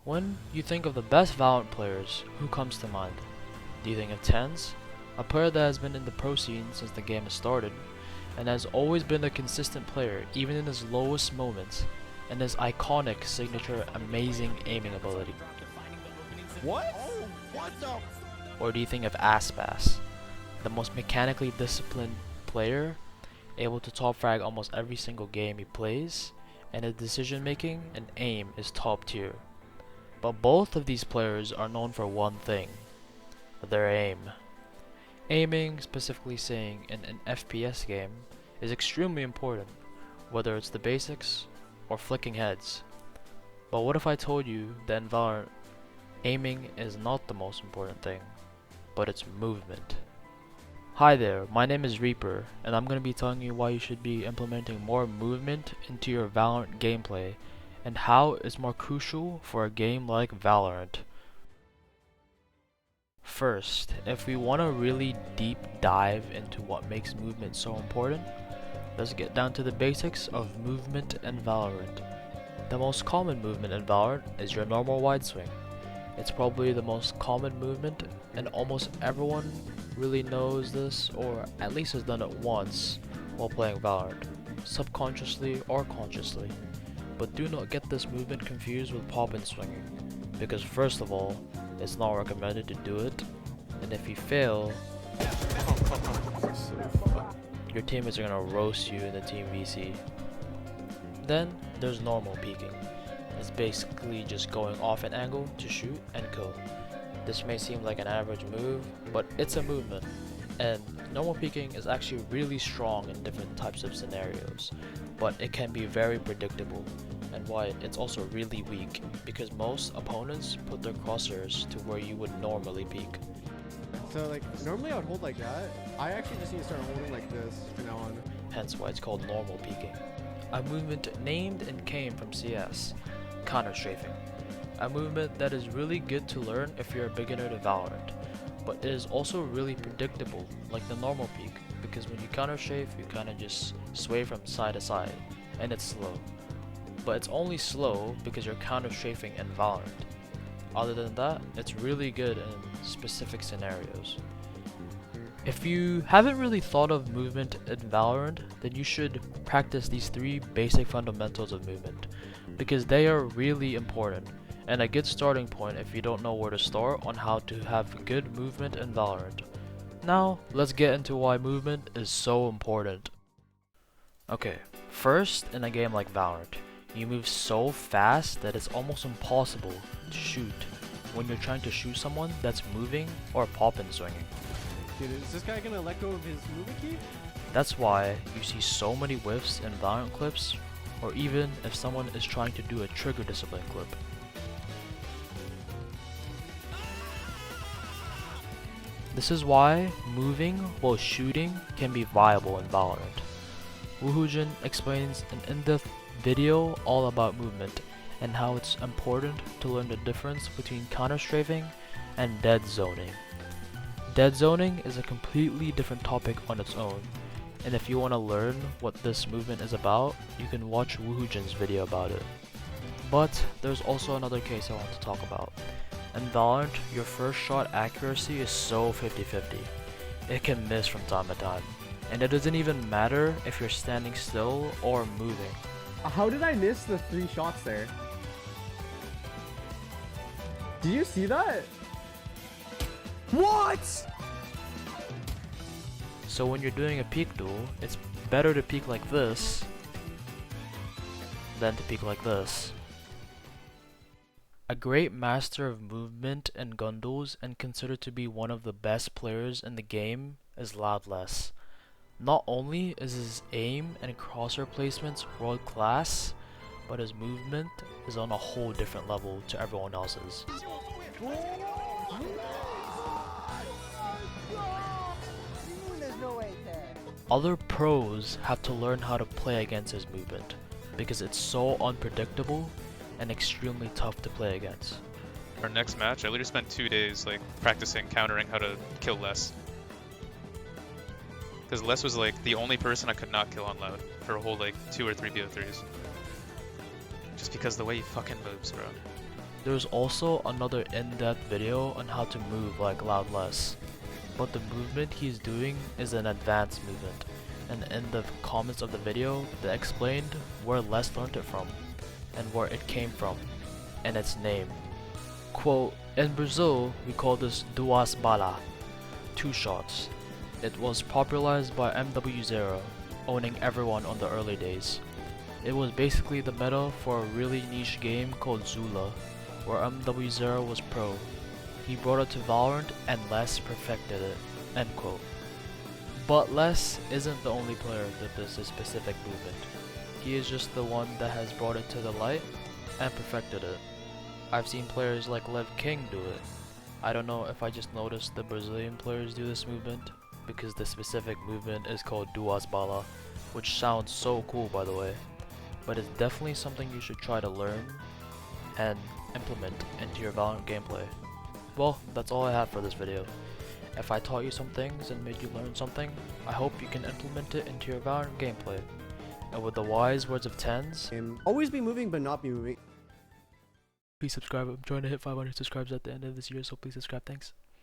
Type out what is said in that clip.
When you think of the best Valorant players, who comes to mind? Do you think of TenZ, a player that has been in the pro scene since the game has started, and has always been a consistent player even in his lowest moments, and his iconic signature amazing aiming ability? What? Oh, what the? Or do you think of Aspas, the most mechanically disciplined player, able to top frag almost every single game he plays, and his decision making and aim is top tier? But both of these players are known for one thing: their aim. Aiming, specifically saying in an FPS game, is extremely important, whether it's the basics or flicking heads. But what if I told you that in Valorant, aiming is not the most important thing, but it's movement? Hi there, my name is Reaper, and I'm going to be telling you why you should be implementing more movement into your Valorant gameplay, and how it's more crucial for a game like Valorant. First, if we want to really deep dive into what makes movement so important, let's get down to the basics of movement in Valorant. The most common movement in Valorant is your normal Wideswing. It's probably the most common movement, and almost everyone really knows this, or at least has done it once while playing Valorant, subconsciously or consciously. But do not get this movement confused with pop-in swinging, because first of all, it's not recommended to do it, and if you fail, your teammates are gonna roast you in the team VC. Then there's normal peeking. It's basically just going off an angle to shoot and kill. This may seem like an average move, but it's a movement, and normal peeking is actually really strong in different types of scenarios, but it can be very predictable, and why it's also really weak, because most opponents put their crosshairs to where you would normally peek. So like normally I would hold like that. I actually just need to start holding like this from now on. Hence why it's called normal peeking. A movement named and came from CS, Counter-Strafing. A movement that is really good to learn if you're a beginner to Valorant, but it is also really predictable, like the normal peek, because when you counter-strafe, you kinda just sway from side to side, and it's slow. But it's only slow because you're counter-strafing in Valorant. Other than that, it's really good in specific scenarios. If you haven't really thought of movement in Valorant, then you should practice these 3 basic fundamentals of movement, because they are really important, and a good starting point if you don't know where to start on how to have good movement in Valorant. Now, let's get into why movement is so important. Okay, first, in a game like Valorant, you move so fast that it's almost impossible to shoot when you're trying to shoot someone that's moving or pop-in swinging. Dude, is this guy gonna let go of his movement key? That's why you see so many whiffs in Valorant clips, or even if someone is trying to do a trigger discipline clip. This is why moving while shooting can be viable in Valorant. Woohoojin explains an in-depth video all about movement and how it's important to learn the difference between counter-strafing and deadzoning. Deadzoning is a completely different topic on its own, and if you want to learn what this movement is about, you can watch Woohoojin's video about it. But there's also another case I want to talk about. In Valorant, your first shot accuracy is so 50-50. It can miss from time to time, and it doesn't even matter if you're standing still or moving. How did I miss the 3 shots there? Did you see that? What? So when you're doing a peek duel, it's better to peek like this than to peek like this. A great master of movement and gun duels, and considered to be one of the best players in the game, is Loudless. Not only is his aim and crosshair placements world class, but his movement is on a whole different level to everyone else's. Other pros have to learn how to play against his movement, because it's so unpredictable and extremely tough to play against. Our next match, I literally spent 2 days like practicing countering how to kill Les. Because Les was like the only person I could not kill on Loud for a whole like 2 or 3 BO3s. Just because the way he fucking moves, bro. There's also another in-depth video on how to move like Loudless, but the movement he's doing is an advanced movement, and in the comments of the video they explained where Les learned it from, and where it came from, and its name. Quote, in Brazil we call this Duas-bala, 2 shots. It was popularized by MW0, owning everyone on the early days. It was basically the meta for a really niche game called Zula, where MW0 was pro. He brought it to Valorant and Les perfected it, end quote. But Les isn't the only player that does this specific movement. He is just the one that has brought it to the light and perfected it. I've seen players like Lev King do it. I don't know if I just noticed the Brazilian players do this movement, because the specific movement is called Duas-bala, which sounds so cool by the way, but it's definitely something you should try to learn and implement into your Valorant gameplay. Well, that's all I have for this video. If I taught you some things and made you learn something, I hope you can implement it into your Valorant gameplay. And with the wise words of Tens, Always be moving, but not be moving. please subscribe. I'm trying to hit 500 subscribers at the end of this year, so please subscribe. Thanks.